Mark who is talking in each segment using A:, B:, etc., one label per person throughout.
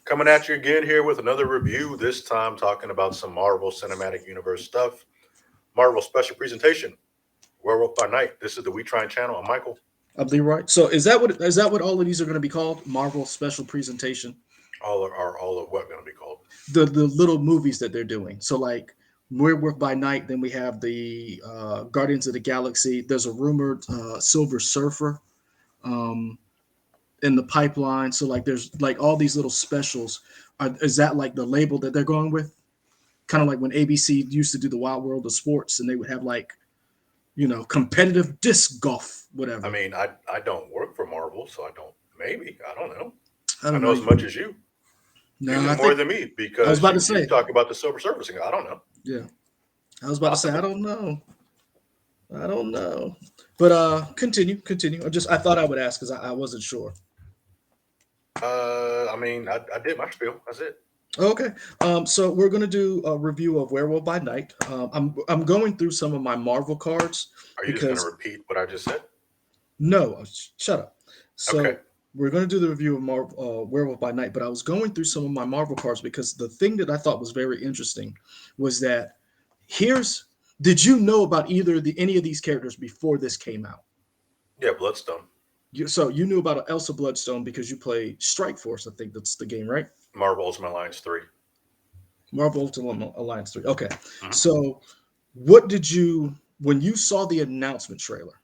A: Coming at you again here with another review, this time talking about some Marvel Cinematic Universe stuff. Marvel special presentation, Werewolf by Night. This is the We Trine channel. I'm Michael.
B: Of the right. So is that what all of these are going to be called? Marvel special presentation.
A: All of what going to be called?
B: The little movies that they're doing. So like Werewolf by Night. Then we have the Guardians of the Galaxy. There's a rumored Silver Surfer um, in the pipeline. So like there's like all these little specials. Is that like the label that they're going with? Kind of like when ABC used to do the Wild World of Sports, and they would have like competitive disc golf,
A: I
B: whatever.
A: mean, I don't work for Marvel, so I don't. Maybe I don't know.
B: I
A: I
B: don't
A: know
B: know.
A: as much as you. You
B: No,
A: know
B: I
A: more
B: think
A: than me
B: I was
A: because
B: about to
A: you
B: say.
A: talk about the Silver Surfacing. I don't know.
B: Yeah, I was about to say. I
A: Possibly.
B: don't know. I don't know. But continue. I thought I would ask because I wasn't sure.
A: I mean, I did my spiel. That's it.
B: Okay. So we're gonna do a review of Werewolf by Night. I'm going through some of my Marvel cards
A: Are you just going to
B: because
A: repeat what I just said?
B: no, shut up.
A: Okay.
B: So we're gonna do the review of Werewolf by Night, but I was going through some of my Marvel cards because the thing that I thought was very interesting was that here's did you know about any of these characters before this came out?
A: Yeah, Bloodstone.
B: So you knew about Elsa Bloodstone because you play Strike Force. I think that's the game, right?
A: Marvel Ultimate Alliance 3.
B: Marvel Ultimate Alliance 3. Okay.
A: Mhm.
B: So what did you when you saw the announcement trailer?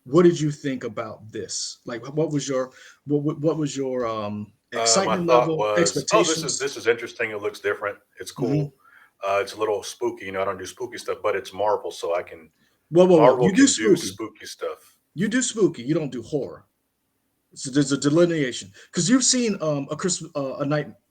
B: What did you think about this? Like, what was your
A: My
B: excitement
A: thought
B: level,
A: was, oh, this is
B: expectations?
A: this is interesting. It looks different. It's
B: Hmm.
A: cool. It's a little spooky. I don't do spooky stuff, but it's Marvel, so I can.
B: Whoa!
A: Marvel
B: You do
A: can do
B: spooky.
A: spooky stuff.
B: You do spooky. You don't do horror. So there's a delineation because you've seen a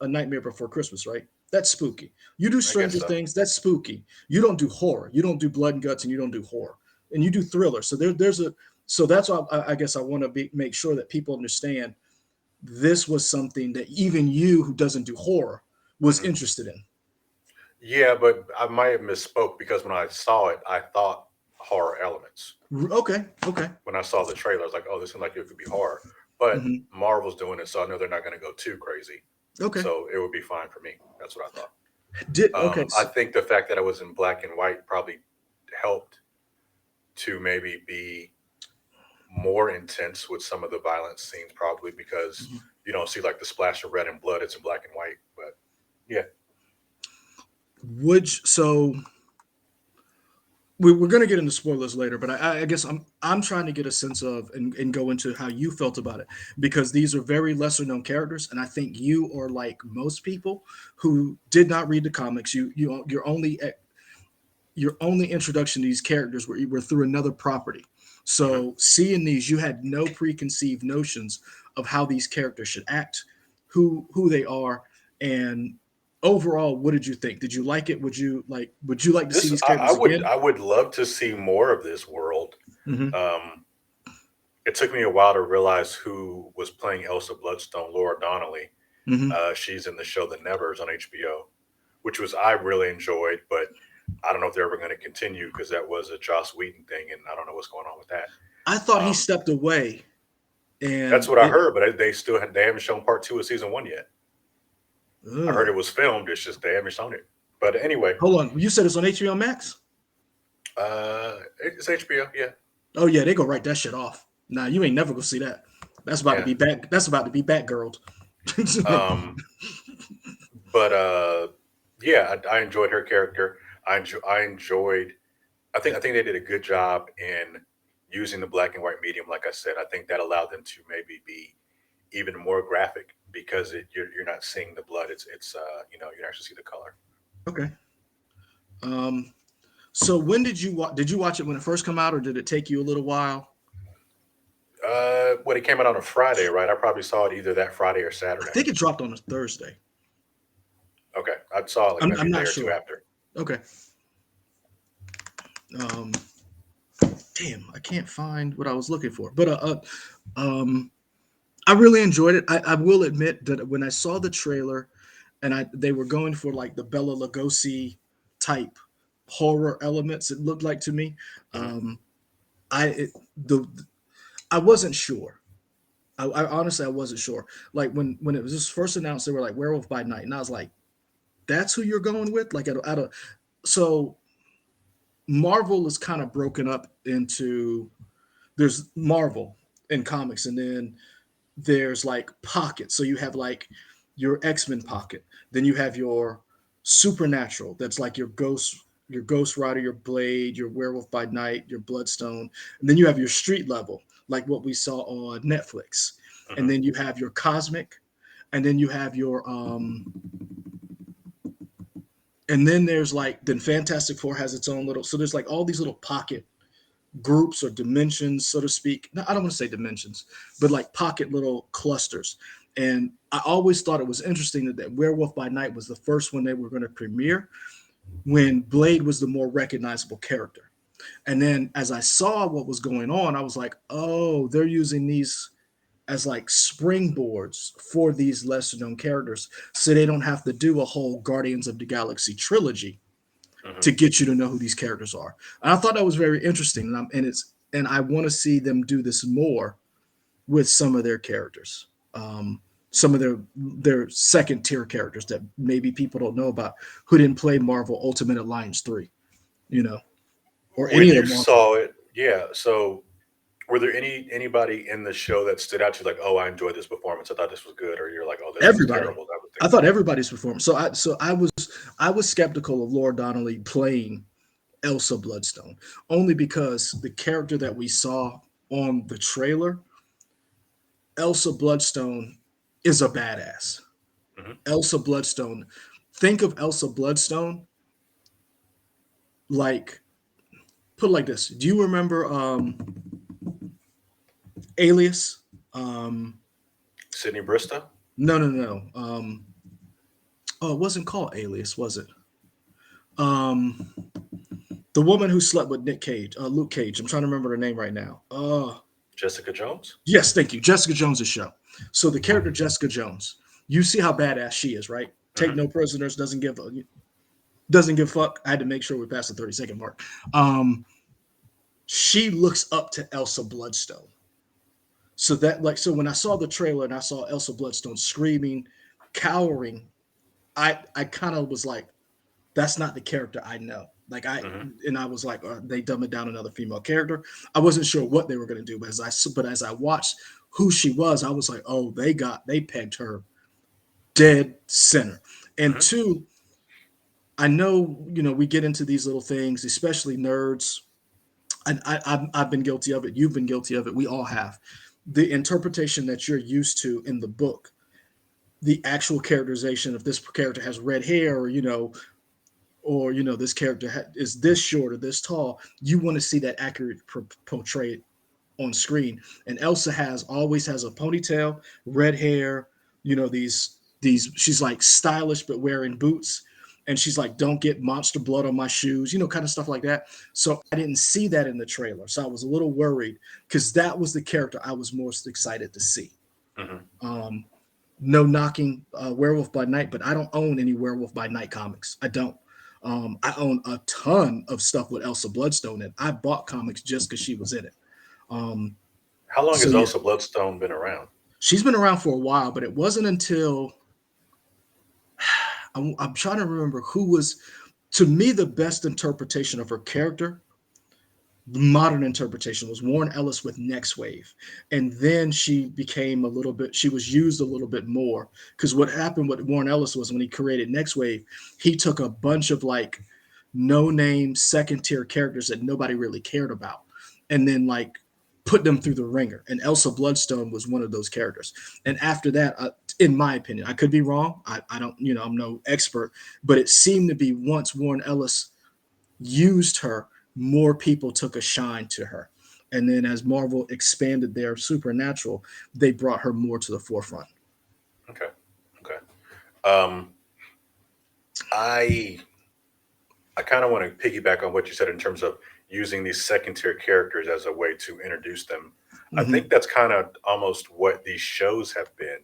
B: Nightmare Before Christmas, right? That's spooky. You do
A: I guess
B: Stranger
A: so.
B: Things. That's spooky. You don't do horror. You don't do blood and guts, and you don't do horror, and you do thriller. So there's a so that's why I guess I want to make sure that people understand this was something that even you who doesn't do horror was
A: Hmm.
B: interested in.
A: Yeah, but I might have misspoke because when I saw it, I thought horror elements.
B: Okay, okay,
A: When I saw the trailer, I was like, oh, this seems like it could be horror. But
B: hmm,
A: Marvel's doing it, so I know they're not going to go too crazy.
B: okay.
A: So it would be fine for me. That's what I thought.
B: Did okay.
A: I think the fact that I was in black and white probably helped to maybe be more intense with some of the violence scenes, probably because
B: Mhm.
A: you don't see like the splash of red and blood. It's in black and white. But yeah,
B: So we're going to get into spoilers later, but I guess I'm trying to get a sense of and go into how you felt about it because these are very lesser known characters, and I think you are like most people who did not read the comics. Your only introduction to these characters were through another property.
A: hmm,
B: So seeing these, you had no preconceived notions of how these characters should act, who they are, and overall, what did you think? Did you like it? Would you like to see
A: this
B: these
A: I
B: characters
A: would
B: again?
A: I would love to see more of this world.
B: Hmm.
A: Um, it took me a while to realize who was playing Elsa Bloodstone, Laura Donnelly.
B: Hmm.
A: She's in the show The Nevers on HBO, which was I really enjoyed, but I don't know if they're ever going to continue because that was a Joss Whedon thing, and I don't know what's going on with that.
B: I thought he
A: Um,
B: stepped away,
A: that's
B: and
A: what I
B: it.
A: heard, but they haven't shown part two of season one yet. I heard
B: Ugh.
A: it was filmed. It's just they haven't shown it. But anyway,
B: Hold on, you said it's on HBO Max.
A: it's HBO. Yeah,
B: Oh yeah, they go write that shit off. Nah, you ain't never gonna see that. That's about to
A: yeah.
B: be back. That's about to be Batgirl.
A: Um, but yeah, I enjoyed her character. I enjoyed. I think they did a good job in using the black and white medium. Like I said, I think that allowed them to maybe be even more graphic because you're not seeing the blood. It's you can actually see the color.
B: Okay. Um. So when did you watch? Did you watch it when it first come out, or did it take you a little while?
A: When it came out on a Friday, right? I probably saw it either that Friday or
B: I
A: Saturday.
B: think it dropped on a Thursday.
A: Okay, I saw it like maybe
B: I'm
A: a day
B: not
A: or two
B: sure.
A: after.
B: Okay. Um. Damn, I can't find what I was looking for. But um, I really enjoyed it. I will admit that when I saw the trailer, and they were going for like the Bella Lugosi type horror elements. It looked like to me.
A: Hmm.
B: Um, I it, the I wasn't sure. I honestly I wasn't sure. Like when it was just first announced, they were like Werewolf by Night, and I was like, that's who you're going with? Like out of so Marvel is kind of broken up into there's Marvel in comics, and then there's like pockets. So you have like your X-Men pocket, then you have your supernatural, that's like your Ghost Rider, your Blade, your Werewolf by Night, your Bloodstone, and then you have your street level, like what we saw on Netflix. And
A: Hmm.
B: then you have your cosmic, and then you have your and then there's like then Fantastic Four has its own little, so there's like all these little pocket groups or dimensions, so to speak. No, I don't want to say dimensions, but like pocket little clusters. And I always thought it was interesting that Werewolf by Night was the first one they were going to premiere when Blade was the more recognizable character. And then as I saw what was going on, I was like, oh, they're using these as like springboards for these lesser known characters so they don't have to do a whole Guardians of the Galaxy trilogy
A: Hmm.
B: to get you to know who these characters are. And I thought that was very interesting, and I want to see them do this more with some of their characters, some of their second tier characters that maybe people don't know about who didn't play Marvel Ultimate Alliance 3, you know, or
A: When
B: any of the
A: you
B: Marvel.
A: saw it, yeah. So were there anybody in the show that stood out to you like, oh, I enjoyed this performance. I thought this was good, or you're like, oh, this was
B: Everybody.
A: terrible. That was
B: I thought everybody's performance. I was skeptical of Laura Donnelly playing Elsa Bloodstone only because the character that we saw on the trailer, Elsa Bloodstone, is a badass.
A: hmm
B: Elsa Bloodstone. Think of Elsa Bloodstone like put it like this. Do you remember Alias? Um
A: Sydney Bristow.
B: no no no. Oh, it wasn't called Alias, was it? Um the woman who slept with Nick Cage, Luke Cage. I'm trying to remember her name right now.
A: Jessica Jones.
B: Yes, thank you. Jessica Jones' show. So the character Jessica Jones, you see how badass she is, right? Take
A: Hmm.
B: no prisoners, doesn't give a fuck. I had to make sure we passed the 30-second mark. Um, she looks up to Elsa Bloodstone. So when I saw the trailer and I saw Elsa Bloodstone screaming, cowering, I kind of was like, that's not the character I know.
A: Hmm.
B: And I was like, they dumb it down another female character. I wasn't sure what they were going to do, but as I watched who she was, I was like, oh, they pegged her dead center. And
A: Hmm.
B: two, I know we get into these little things, especially nerds. And I've been guilty of it. You've been guilty of it. We all have. The interpretation that you're used to in the book, the actual characterization, if this character has red hair, or this character is this short or this tall, you want to see that accurate portrayed on screen. And Elsa has always has a ponytail, red hair, these she's like stylish but wearing boots, and she's like, don't get monster blood on my shoes, kind of stuff like that. So I didn't see that in the trailer, so I was a little worried because that was the character I was most excited to see.
A: Hmm.
B: um no knocking Werewolf by Night, but I don't own any Werewolf by Night comics. I don't. I own a ton of stuff with Elsa Bloodstone in. I bought comics just because she was in it. Um,
A: How long
B: so
A: has
B: yeah,
A: Elsa Bloodstone been around?
B: she's been around for a while, but it wasn't until I'm trying to remember who was, to me, the best interpretation of her character. The modern interpretation was Warren Ellis with Next Wave, and then she became a little bit. She was used a little bit more because what happened with Warren Ellis was when he created Next Wave, he took a bunch of like no name second tier characters that nobody really cared about, and then like put them through the ringer. And Elsa Bloodstone was one of those characters. And after that, in my opinion, I could be wrong. I don't, I'm no expert, but it seemed to be once Warren Ellis used her, more people took a shine to her. And then as Marvel expanded their supernatural, they brought her more to the forefront.
A: Okay. Okay. Um, I I kind of want to piggyback on what you said in terms of using these second tier characters as a way to introduce them. I
B: Hmm.
A: think that's kind of almost what these shows have been.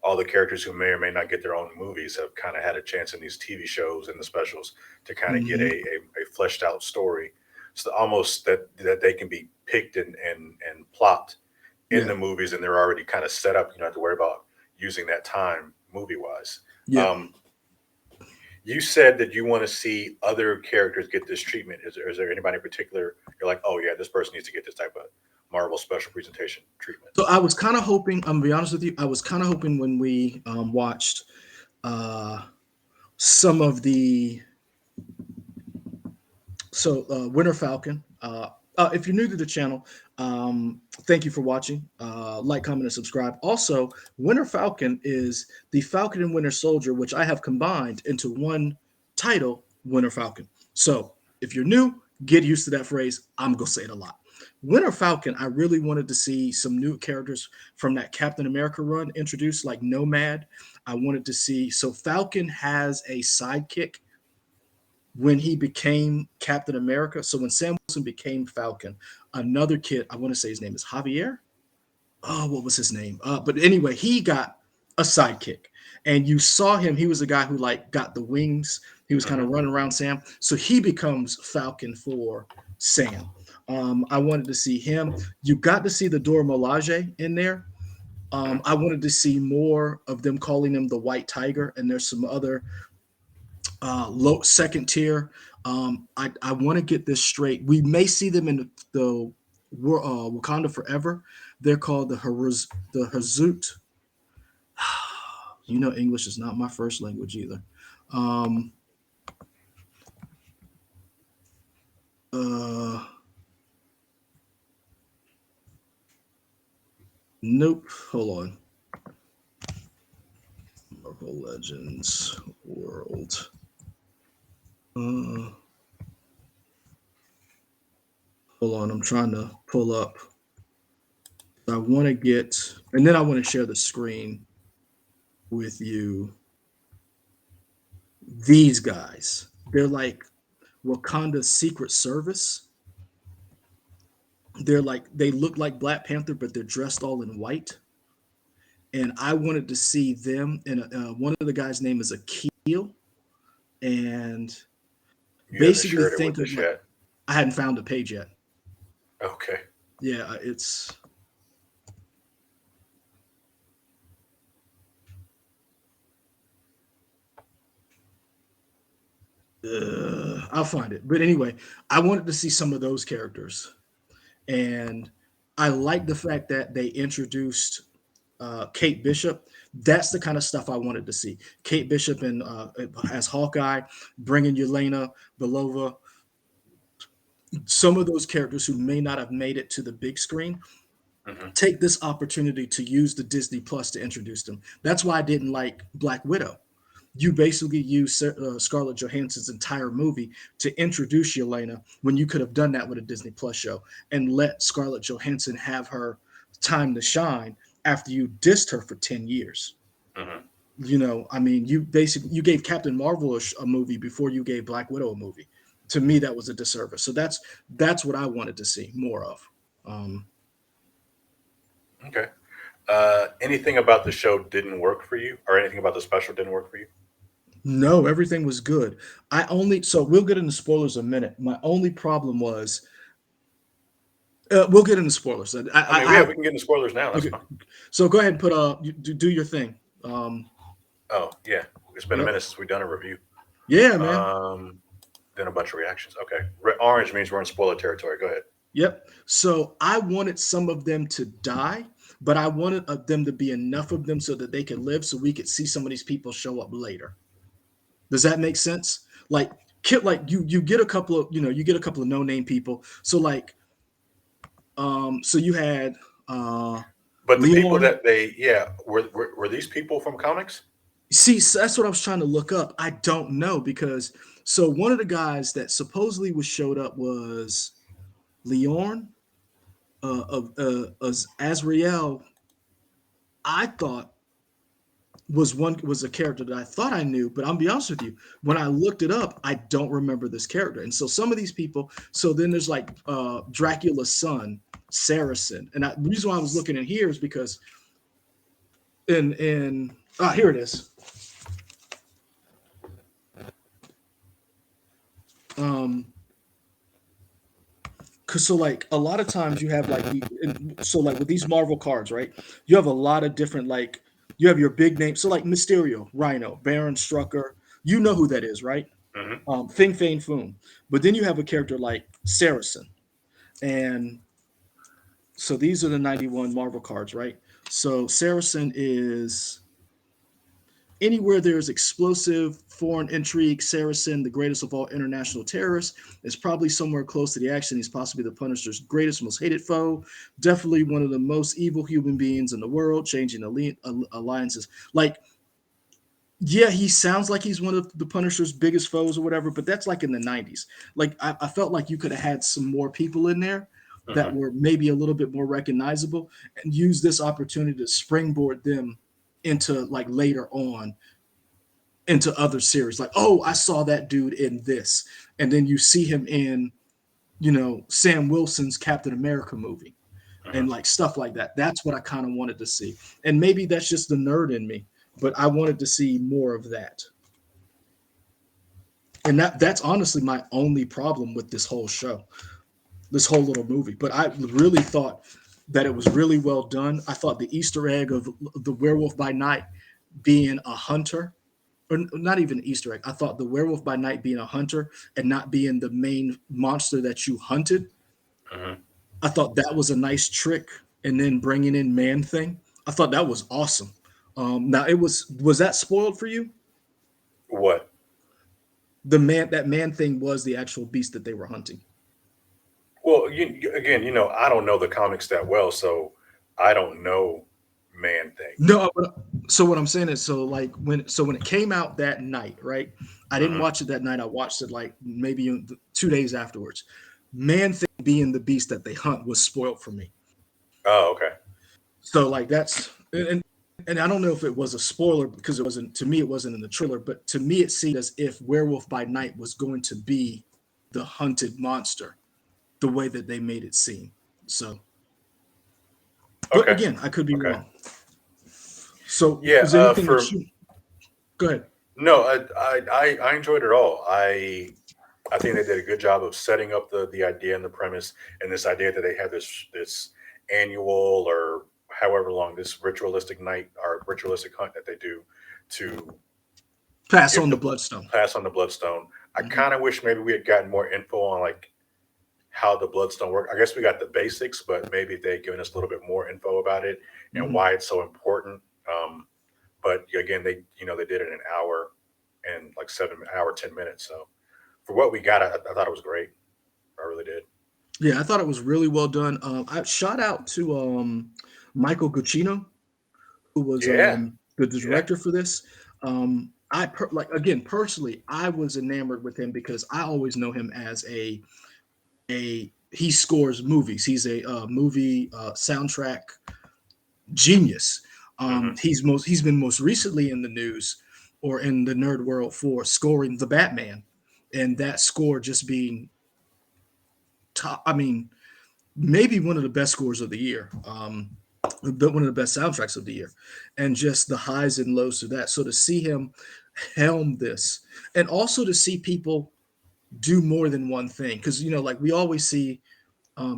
A: All the characters who may or may not get their own movies have kind of had a chance in these TV shows and the specials to kind of get
B: Hmm.
A: a fleshed out story. So almost that they can be picked and plopped in
B: Yeah.
A: the movies, and they're already kind of set up. You don't have to worry about using that time movie wise.
B: Yeah.
A: Um, you said that you want to see other characters get this treatment. Is there anybody in particular you're like, oh yeah, this person needs to get this type of Marvel special presentation treatment?
B: So I was kind of hoping. I'm gonna be honest with you. I was kind of hoping when we watched uh, some of the Winter Falcon. If you're new to the channel, thank you for watching. Like, comment, and subscribe. Also, Winter Falcon is the Falcon and Winter Soldier, which I have combined into one title, Winter Falcon. So if you're new, get used to that phrase. I'm gonna say it a lot. Winter Falcon, I really wanted to see some new characters from that Captain America run introduced, like Nomad. I wanted to see. So Falcon has a sidekick when he became Captain America. So when Sam Wilson became Falcon, another kid, I want to say his name is Javier. Oh, what was his name? But anyway, he got a sidekick, and you saw him. He was a guy who like got the wings. He was kind
A: Hmm.
B: of running around Sam, so he becomes Falcon for Sam. I wanted to see him. You got to see the Dora Milaje in there.
A: Hmm.
B: I wanted to see more of them calling him the White Tiger, and there's some other low second tier. I want to get this straight. We may see them in Wakanda Forever. They're called the Hazut. You know, English is not my first language either. Um, uh, nope. Hold on. Marvel Legends World. Uh, Hold on. I'm trying to pull up. I want to get, and then I want to share the screen with you. These guys, they're like Wakanda's Secret Service. They're like they look like Black Panther, but they're dressed all in white. And I wanted to see them. And one of the guys' name is Akil, and
A: You haven't
B: basically
A: shared it
B: think
A: with
B: of
A: us
B: like
A: yet.
B: I hadn't found the page yet.
A: Okay.
B: Yeah, it's. I'll find it. But anyway, I wanted to see some of those characters, and I like the fact that they introduced Kate Bishop. That's the kind of stuff I wanted to see. Kate Bishop and as Hawkeye, bringing Yelena Belova, some of those characters who may not have made it to the big screen,
A: Hmm.
B: take this opportunity to use the Disney Plus to introduce them. That's why I didn't like Black Widow. You basically use Scarlett Johansson's entire movie to introduce Yelena when you could have done that with a Disney Plus show and let Scarlett Johansson have her time to shine after you dissed her for 10 years.
A: Hmm.
B: You know, I mean, you gave Captain Marvel a movie before you gave Black Widow a movie. To me, that was a disservice. So that's what I wanted to see more of. Um,
A: Okay. Anything about the show didn't work for you, or anything about the special didn't work for you?
B: no, everything was good. So we'll get into spoilers in a minute. My only problem was we'll get into spoilers.
A: I mean,
B: I
A: yeah,
B: have
A: we can get into spoilers now. That's
B: okay.
A: fine.
B: So go ahead and put do your thing.
A: Oh, yeah. It's been a
B: Yep.
A: minute since we've done a review.
B: Yeah, man.
A: Um, then a bunch of reactions. Okay. Orange means we're in spoiler territory. Go ahead.
B: Yep. So I wanted some of them to die, but I wanted them to be enough of them so that they could live, so we could see some of these people show up later. Does that make sense? Like, you get a couple of you get a couple of no name people. So like, so you had uh
A: But the people
B: Leon.
A: that they, yeah, were these people from comics?
B: See, so that's what I was trying to look up. I don't know because so one of the guys that supposedly was showed up was Leon of Azrael. I thought was a character that I thought I knew, but I'll be honest with you, when I looked it up, I don't remember this character. And so some of these people, so then there's like Dracula's son, Saracen, and the reason why I was looking in here is because in here it is. so like a lot of times you have like so like with these Marvel cards, right? You have a lot of different like you have your big names. So like Mysterio, Rhino, Baron Strucker, you know who that is, right?
A: Hmm.
B: Fing Fang Foom. But then you have a character like Saracen, and so these are the 91 Marvel cards, right? So Saracen is anywhere there's explosive foreign intrigue. Saracen, the greatest of all international terrorists, is probably somewhere close to the action. He's possibly the Punisher's greatest, most hated foe. Definitely one of the most evil human beings in the world, changing alliances. Like, yeah, he sounds like he's one of the Punisher's biggest foes or whatever, but that's like in the 90s. Like, I felt like you could have had some more people in there that
A: Hmm.
B: were maybe a little bit more recognizable and use this opportunity to springboard them into like later on into other series. Like, oh, I saw that dude in this. And then you see him in, Sam Wilson's Captain America movie and
A: Hmm.
B: like stuff like that. That's what I kind of wanted to see. And maybe that's just the nerd in me, but I wanted to see more of that. And that's honestly my only problem with this whole show, this whole little movie. But I really thought that it was really well done. I thought the Easter egg of the Werewolf by Night being a hunter, or not even an Easter egg. I thought the Werewolf by Night being a hunter and not being the main monster that you hunted.
A: Hmm.
B: I thought that was a nice trick. And then bringing in Man Thing, I thought that was awesome. Now it was that spoiled for you?
A: What?
B: That Man Thing was the actual beast that they were hunting.
A: Well, again, I don't know the comics that well, so I don't know Man Thing.
B: No, so what I'm saying is, so like when it came out that night, right? I didn't
A: Hmm.
B: watch it that night. I watched it like maybe 2 days afterwards. Man Thing being the beast that they hunt was spoiled for me.
A: Oh, okay.
B: So like and I don't know if it was a spoiler because it wasn't to me. It wasn't in the trailer, but to me it seemed as if Werewolf by Night was going to be the hunted monster, the way that they made it seem. So, but
A: Okay.
B: again, I could be
A: Okay.
B: wrong. So,
A: Yeah.
B: is there anything that
A: For
B: you go ahead?
A: No, I enjoyed it all. I think they did a good job of setting up the idea and the premise, and this idea that they have this annual or however long this ritualistic night or ritualistic hunt that they do to
B: Pass
A: give
B: on
A: the
B: the Bloodstone.
A: pass on the bloodstone. I
B: Mhm.
A: kind of wish maybe we had gotten more info on like how the bloodstone work. I guess we got the basics, but maybe if they had given us a little bit more info about it and
B: Mhm.
A: why it's so important. But again, they did it in an hour and like 7 hour 10 minutes. So for what we got, I thought it was great. I really did.
B: Yeah, I thought it was really well done. I shout out to Michael Guccino, who was
A: Yeah,
B: the
A: yeah.
B: director for this. Like again personally, I was enamored with him because I always know him as a he scores movies. He's a movie soundtrack genius.
A: Hmm.
B: He's been most recently in the news or in the nerd world for scoring the Batman, and that score just being top. I mean, maybe one of the best scores of the year. One of the best soundtracks of the year, and just the highs and lows to that. So to see him helm this, and also to see people do more than one thing, because like we always see,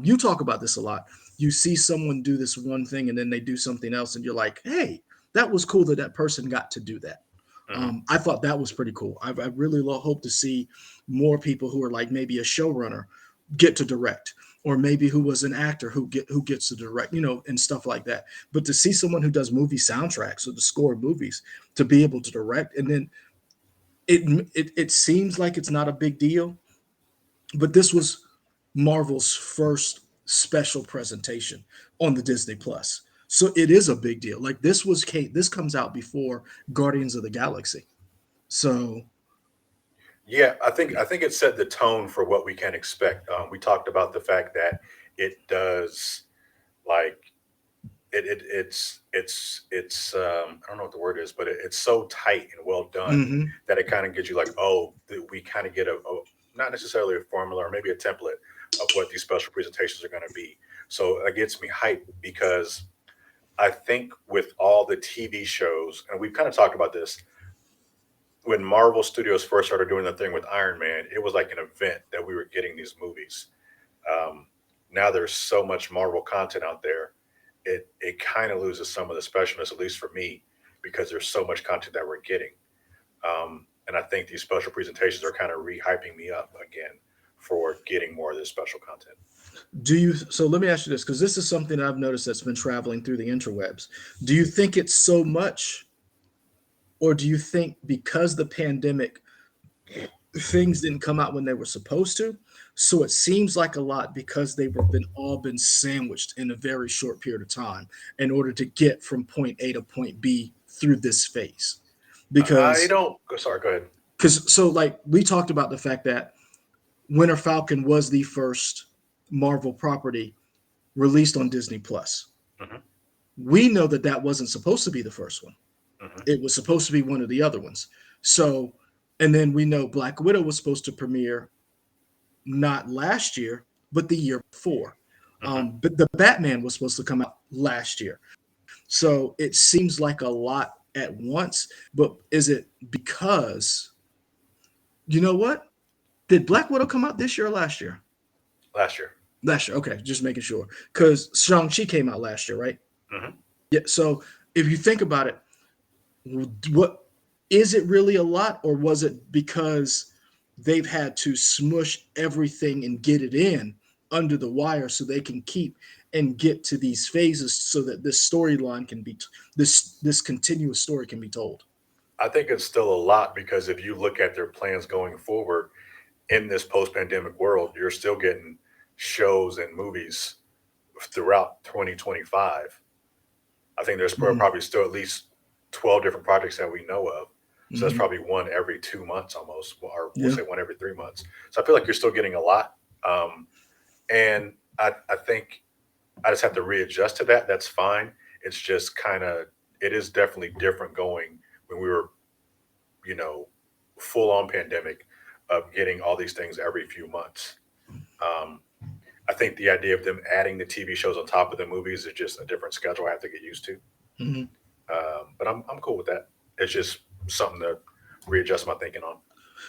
B: you talk about this a lot. You see someone do this one thing, and then they do something else, and you're like, hey, that was cool that that person got to do that.
A: Hmm.
B: I thought that was pretty cool. I really hope to see more people who are like maybe a showrunner get to direct, or maybe who was an actor who gets to direct, and stuff like that. But to see someone who does movie soundtracks or to score movies to be able to direct, and then it seems like it's not a big deal, but this was Marvel's first special presentation on the Disney Plus. So it is a big deal. Like this comes out before Guardians of the Galaxy. So
A: Yeah, I think it set the tone for what we can expect. We talked about the fact that it does like I don't know what the word is, but it's so tight and well done
B: mhm.
A: that it kind of gives you like, oh, we kind of get not necessarily a formula or maybe a template of what these special presentations are going to be. So that gets me hyped because I think with all the TV shows, and we've kind of talked about this when Marvel Studios first started doing the thing with Iron Man, it was like an event that we were getting these movies. Um, now there's so much Marvel content out there, it kind of loses some of the specialness, at least for me, because there's so much content that we're getting. And I think these special presentations are kind of re-hyping me up again for getting more of this special content.
B: Do you? So let me ask you this, because this is something I've noticed that's been traveling through the interwebs. Do you think it's so much, or do you think because the pandemic things didn't come out when they were supposed to, so it seems like a lot because they were been all been sandwiched in a very short period of time in order to get from point A to point B through this phase?
A: I
B: Because
A: don't. Sorry, go ahead.
B: like we talked about the fact that Winter Falcon was the first Marvel property released on Disney Plus.
A: Hmm.
B: We know that that wasn't supposed to be the first one.
A: Hmm.
B: It was supposed to be one of the other ones. So, and then we know Black Widow was supposed to premiere not last year, but the year before.
A: Hmm.
B: But the Batman was supposed to come out last year. So it seems like a lot at once. But is it because, you know what? Did Black Widow come out this year or last year?
A: Last year.
B: Last year. Okay, just making sure.
A: Yeah.
B: Because Shang-Chi came out last year, right?
A: Hmm.
B: Yeah. So if you think about it, what is it really a lot, or was it because they've had to smush everything and get it in under the wire so they can keep and get to these phases so that this storyline can be this continuous story can be told?
A: I think it's still a lot because if you look at their plans going forward in this post-pandemic world, you're still getting shows and movies throughout 2025. I think there's
B: Mm-hmm.
A: probably still at least 12 different projects that we know of. So that's
B: Mm-hmm.
A: probably one every 2 months almost, or we'll
B: Yeah.
A: say one every 3 months. So I feel like you're still getting a lot. And I think I just have to readjust to that. That's fine. It's just kind of, it is definitely different going when we were, you know, full on pandemic of getting all these things every few months. Um, I think the idea of them adding the TV shows on top of the movies is just a different schedule I have to get used to.
B: Mm-hmm.
A: But I'm cool with that. It's just something to readjust my thinking on.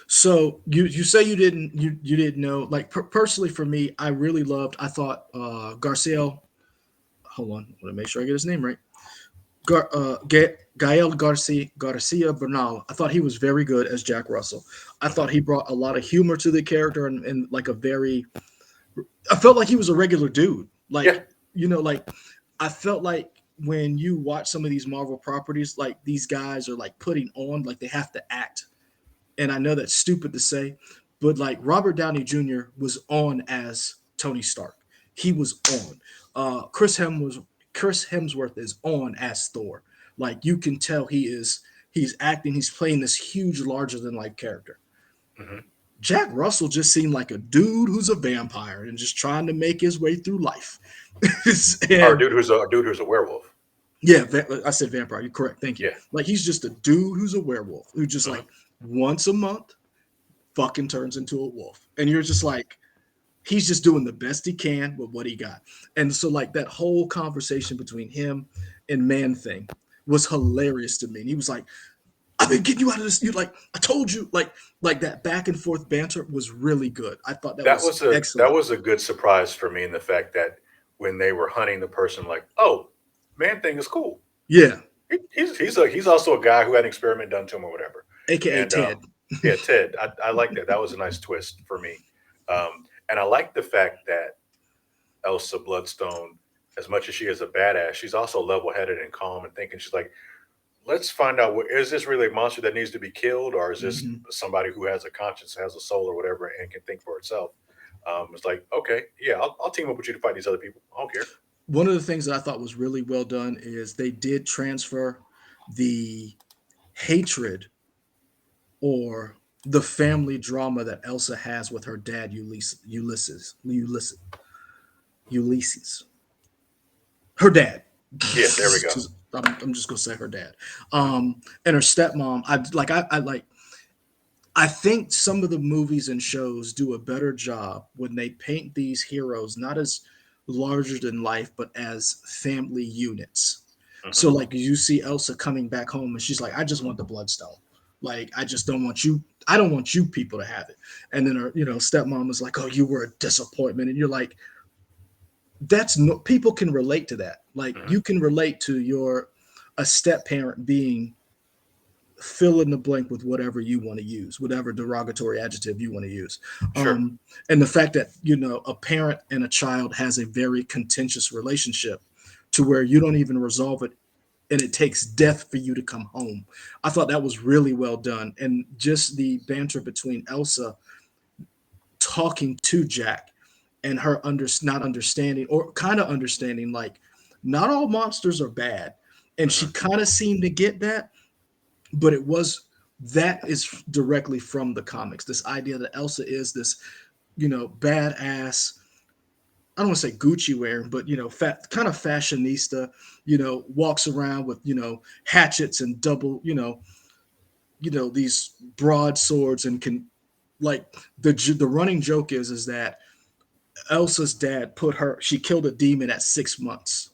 B: So you say you didn't know, like personally for me, I really loved. I thought Garcia. Hold on, I want to make sure I get his name right. Gael Garcia Bernal. I thought he was very good as Jack Russell. I
A: Hmm.
B: thought he brought a lot of humor to the character and like a very. I felt like he was a regular dude.
A: Yeah,
B: Like like I felt like when you watch some of these Marvel properties, like these guys are like putting on, like they have to act. And I know that's stupid to say, but like Robert Downey Jr. was on as Tony Stark. He was on. Chris Hemsworth is on as Thor. Like you can tell he's acting, he's playing this huge larger than life character.
A: hmm,
B: Jack Russell just seemed like a dude who's a vampire and just trying to make his way through life.
A: or
B: And
A: a dude who's a werewolf.
B: yeah, I said vampire. You're correct. Thank you.
A: Yeah.
B: Like he's just a dude who's a werewolf who just
A: Hmm.
B: like once a month fucking turns into a wolf. And you're just like, he's just doing the best he can with what he got. And so like that whole conversation between him and Man Thing was hilarious to me. And he was like, I've been getting you out of this. You like, I told you, like that back and forth banter was really good. I thought that
A: That
B: was
A: was
B: excellent.
A: a good surprise for me in the fact that when they were hunting the person, like, oh, man, thing is cool.
B: Yeah.
A: He's also a guy who had an experiment done to him or whatever.
B: AKA
A: And
B: Ted.
A: yeah, Ted, I like that. That was a nice twist for me. And I like the fact that Elsa Bloodstone, as much as she is a badass, she's also level headed and calm and thinking. She's like, let's find out, what is this really a monster that needs to be killed, or is this
B: Mhm.
A: somebody who has a conscience, has a soul, or whatever, and can think for itself? It's like, okay, yeah, I'll team up with you to fight these other people. I don't care.
B: One of the things that I thought was really well done is they did transfer the hatred or the family drama that Elsa has with her dad, Ulysses, her dad.
A: Yeah, there we go.
B: I'm just gonna say her dad, and her stepmom. I think some of the movies and shows do a better job when they paint these heroes not as larger than life, but as family units.
A: Hmm.
B: So, like, you see Elsa coming back home, and she's like, "I just want the Bloodstone. Like, I just don't want you. I don't want you people to have it." And then her, stepmom is like, "Oh, you were a disappointment," and you're like, that's no, people can relate to that. Like
A: Hmm.
B: you can relate to your a step parent being fill in the blank with whatever you want to use, whatever derogatory adjective you want to use.
A: Sure.
B: And the fact that, a parent and a child has a very contentious relationship to where you don't even resolve it and it takes death for you to come home. I thought that was really well done. And just the banter between Elsa talking to Jack and her not understanding or kind of understanding, like, not all monsters are bad. And she
A: Hmm.
B: kind of seemed to get that, but that is directly from the comics. This idea that Elsa is this, badass. I don't want to say Gucci wearing, but kind of fashionista. Walks around with hatchets and double, these broadswords and can like the running joke is that Elsa's dad put her. She killed a demon at 6 months,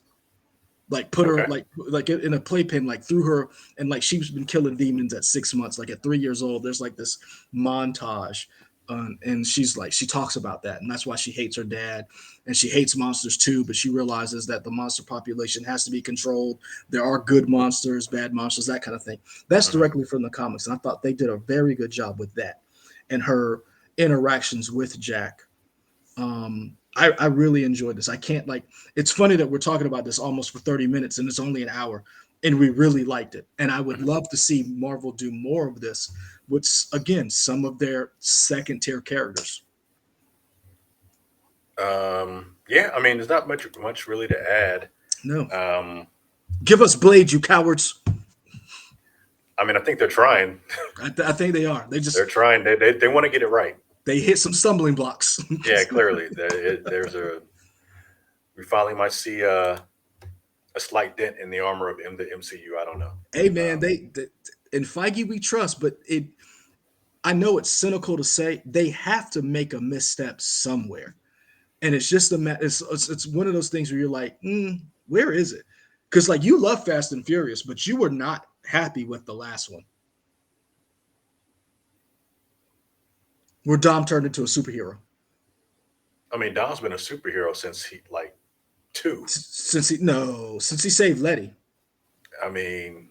B: like put her
A: Okay.
B: like in a playpen, like threw her, and like she's been killing demons at 6 months. Like at 3 years old, there's like this montage, and she talks about that, and that's why she hates her dad, and she hates monsters too. But she realizes that the monster population has to be controlled. There are good monsters, bad monsters, that kind of thing. That's
A: Hmm.
B: directly from the comics, and I thought they did a very good job with that, and her interactions with Jack. I really enjoyed this. I can't like it's funny that we're talking about this almost for 30 minutes and it's only an hour and we really liked it. And I would
A: Hmm.
B: love to see Marvel do more of this with again some of their second tier characters.
A: Yeah, I mean, there's not much really to add.
B: No.
A: Um,
B: Give us Blade, you cowards.
A: I mean, I think they're trying.
B: I think they are. They just
A: They're trying. They want to get it right.
B: they hit some stumbling blocks.
A: Yeah, clearly there's a we finally might see a slight dent in the armor of the MCU. I don't know.
B: Hey man,
A: Um,
B: they in Feige we trust, but I know it's cynical to say they have to make a misstep somewhere. And it's just it's one of those things where you're like, where is it? Because like you love Fast and Furious, but you were not happy with the last one where Dom turned into a superhero.
A: I mean, Dom's been a superhero since he like two.
B: Since he saved Letty.
A: I mean,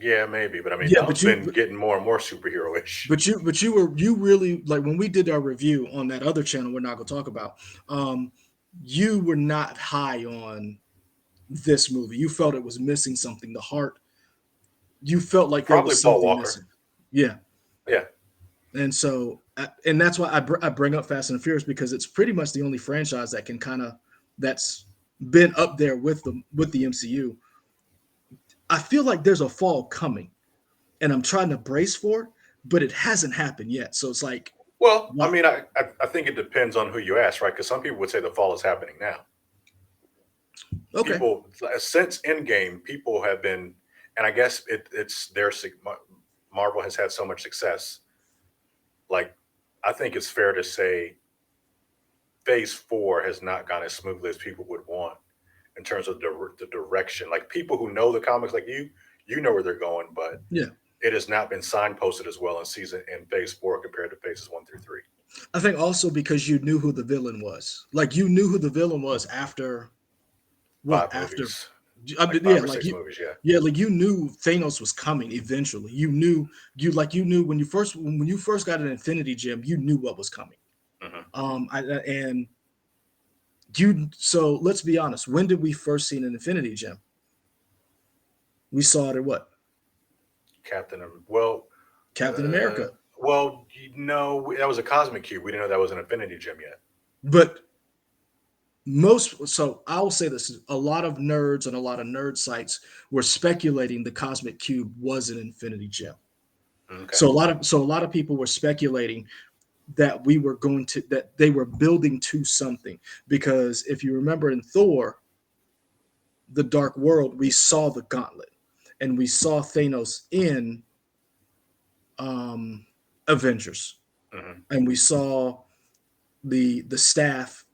A: yeah, maybe, but I mean,
B: Yeah,
A: Dom's been getting more and more superhero-ish.
B: you really like when we did our review on that other channel we're not gonna talk about. Um, you were not high on this movie. You felt it was missing something. The heart. You felt like there
A: Probably
B: was
A: Paul
B: something
A: Walker.
B: missing. Yeah,
A: Yeah.
B: and so, and that's why I bring up Fast and Furious because it's pretty much the only franchise that can kind of that's been up there with the MCU. I feel like there's a fall coming, and I'm trying to brace for it, but it hasn't happened yet. So it's like,
A: Well, I
B: what?
A: mean, I think it depends on who you ask, right? Because some people would say the fall is happening now.
B: Okay,
A: People since Endgame, people have been, and I guess it's their Marvel has had so much success. Like, I think it's fair to say Phase Four has not gone as smoothly as people would want in terms of the direction. Like people who know the comics, like you know where they're going, but
B: yeah,
A: it has not been signposted as well in Phase Four compared to Phases One through Three.
B: I think also because you knew who the villain was. Like you knew who the villain was after what?
A: Five
B: After
A: movies,
B: I
A: like
B: mean,
A: five
B: yeah,
A: or
B: like
A: six movies. Yeah.
B: yeah, like you knew Thanos was coming eventually. You knew when you first got an Infinity Gem, you knew what was coming.
A: Hmm.
B: And you so let's be honest. When did we first see an Infinity Gem? We saw it at what?
A: Captain. Well,
B: Captain
A: uh,
B: America.
A: well, no, that was a cosmic cube. We didn't know that was an Infinity Gem yet.
B: But I will say this: a lot of nerds and a lot of nerd sites were speculating the cosmic cube was an Infinity Gem.
A: Okay.
B: So a lot of people were speculating that we were going to that they were building to something because if you remember in Thor, the Dark World, we saw the gauntlet and we saw Thanos in um, Avengers,
A: Hmm.
B: and we saw the staff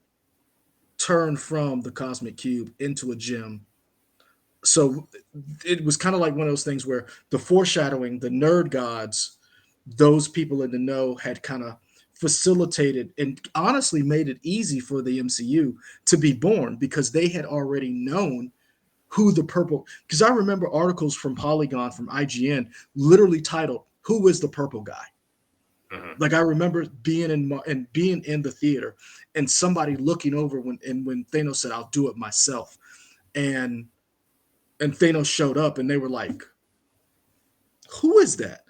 B: turn from the cosmic cube into a gem. So it was kind of like one of those things where the foreshadowing, the nerd gods, those people in the know had kind of facilitated and honestly made it easy for the MCU to be born because they had already known who the purple. Because I remember articles from Polygon from IGN literally titled "Who is the purple guy?"
A: Hmm.
B: Like I remember being and being in the theater and somebody looking over when Thanos said, "I'll do it myself," and Thanos showed up and they were like, "Who is that?"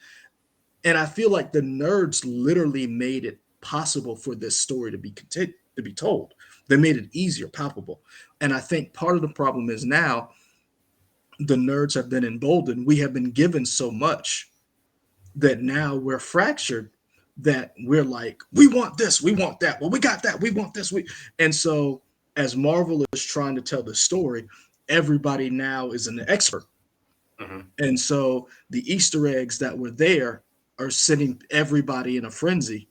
B: And I feel like the nerds literally made it possible for this story to be told. They made it easier, palpable. And I think part of the problem is now the nerds have been emboldened. We have been given so much that now we're fractured, that we're like, we want this, we want that. Well, we got that, we want this. And so as Marvel is trying to tell the story, everybody now is an expert.
A: Hmm.
B: And so the Easter eggs that were there are sending everybody in a frenzy.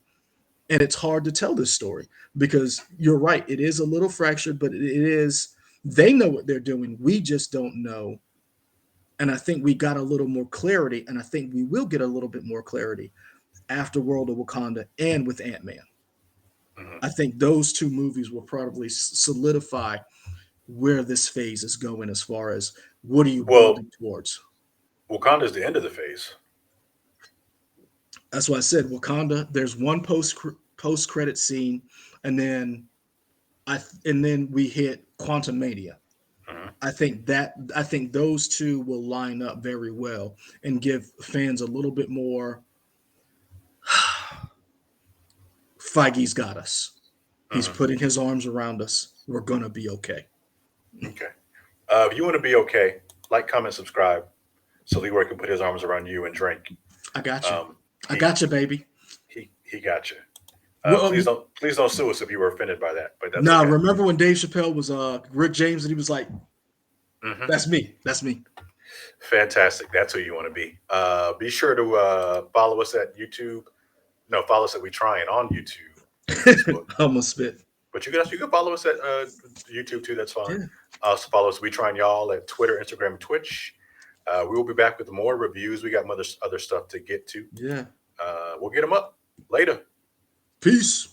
B: And it's hard to tell this story because you're right, it is a little fractured, but it is, they know what they're doing. We just don't know. And I think we got a little more clarity, and I think we will get a little bit more clarity after World of Wakanda and with Ant-Man.
A: Hmm.
B: I think those two movies will probably solidify where this phase is going as far as what are you
A: Well,
B: building towards.
A: Wakanda is the end of the phase.
B: That's why I said Wakanda. There's one post credit scene, and then and then we hit Quantum Mania.
A: Hmm.
B: I think those two will line up very well and give fans a little bit more. Feige's got us. He's
A: Hmm.
B: putting his arms around us. We're gonna be okay.
A: Okay. If you want to be okay, like, comment, subscribe, so Leroy can put his arms around you and drink.
B: I got you.
A: Um,
B: I
A: he
B: got you, baby.
A: he got you.
B: Well,
A: Please don't sue us if you were offended by that, but that's
B: nah.
A: okay.
B: Remember when Dave Chappelle was Rick James and he was like,
A: Hmm.
B: "That's me. That's me."
A: Fantastic. That's who you want to be. Be sure to follow us at YouTube. No, follow us at We Trying on YouTube and Facebook.
B: Almost spit.
A: But you can follow us at YouTube too. That's fine.
B: Yeah.
A: Also follow us We Trying Y'all at Twitter, Instagram, and Twitch. We will be back with more reviews. We got other stuff to get to.
B: Yeah.
A: We'll get them up later.
B: Peace.